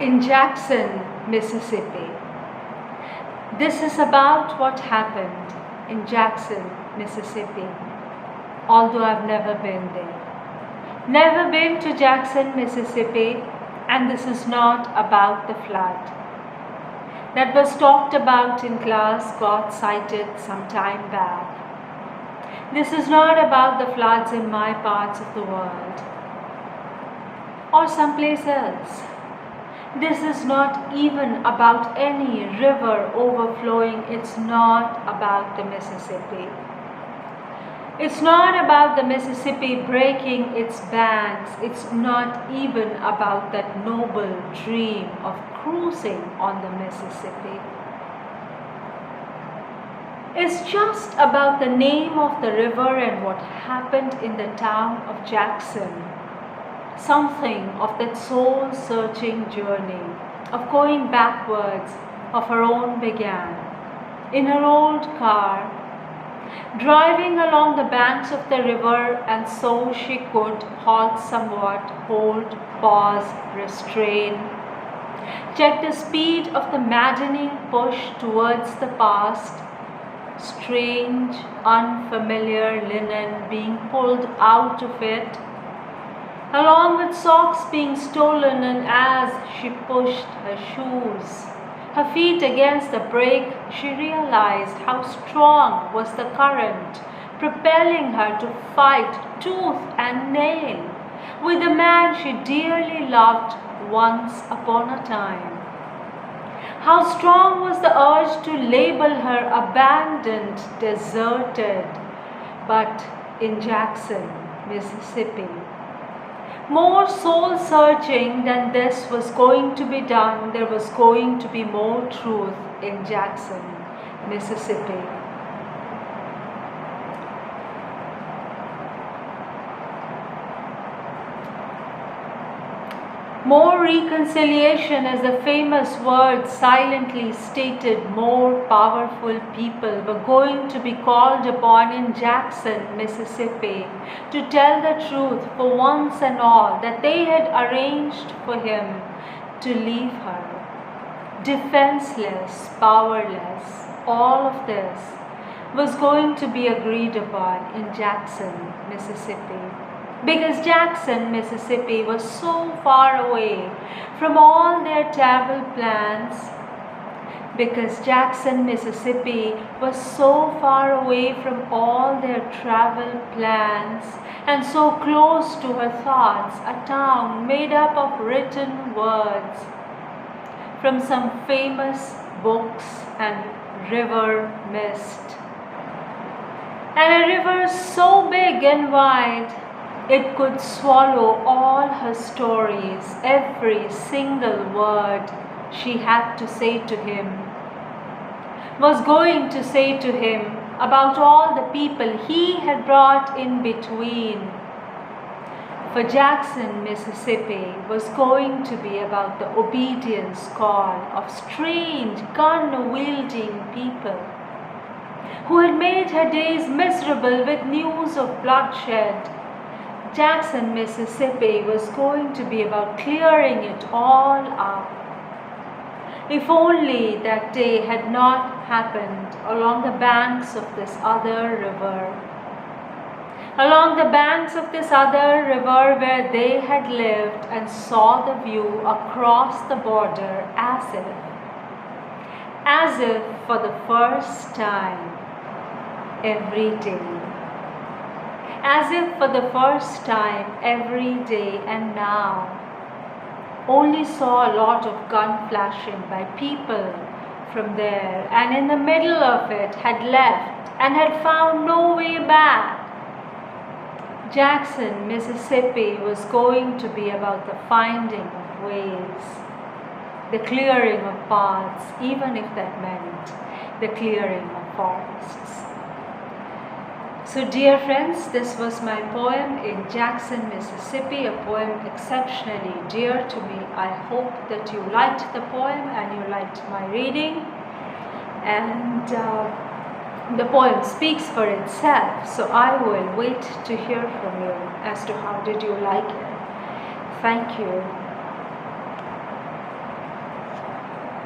in Jackson, Mississippi. This is about what happened in Jackson, Mississippi, although I've never been there. Never been to Jackson, Mississippi, and this is not about the flood that was talked about in class, got cited some time back. This is not about the floods in my parts of the world or someplace else. This is not even about any river overflowing. It's not about the Mississippi. It's not about the Mississippi breaking its banks. It's not even about that noble dream of cruising on the Mississippi. It's just about the name of the river and what happened in the town of Jackson. Something of that soul-searching journey of going backwards of her own began in her old car, driving along the banks of the river, and so she could halt somewhat, hold, pause, restrain, check the speed of the maddening push towards the past, strange, unfamiliar linen being pulled out of it, along with socks being stolen, and as she pushed her shoes, her feet against the brake, she realized how strong was the current propelling her to fight tooth and nail with the man she dearly loved once upon a time. How strong was the urge to label her abandoned, deserted, but in Jackson, Mississippi. More soul-searching than this was going to be done. There was going to be more truth in Jackson, Mississippi. More reconciliation, as the famous word silently stated. More powerful people were going to be called upon in Jackson, Mississippi, to tell the truth for once and all, that they had arranged for him to leave her. Defenseless, powerless, all of this was going to be agreed upon in Jackson, Mississippi. Because Jackson, Mississippi was so far away from all their travel plans. Because Jackson, Mississippi was so far away from all their travel plans and so close to her thoughts, a town made up of written words from some famous books and river mist. And a river so big and wide it could swallow all her stories, every single word she had to say to him, was going to say to him about all the people he had brought in between. For Jackson, Mississippi was going to be about the obedience call of strange, gun-wielding people who had made her days miserable with news of bloodshed. Jackson, Mississippi was going to be about clearing it all up. If only that day had not happened along the banks of this other river. Along the banks of this other river where they had lived and saw the view across the border as if for the first time every day. As if for the first time every day, and now only saw a lot of gun flashing by people from there, and in the middle of it had left and had found no way back. Jackson, Mississippi was going to be about the finding of ways, the clearing of paths, even if that meant the clearing of forests. So dear friends, this was my poem in Jackson, Mississippi, a poem exceptionally dear to me. I hope that you liked the poem and you liked my reading. And the poem speaks for itself, so I will wait to hear from you as to how did you like it. Thank you.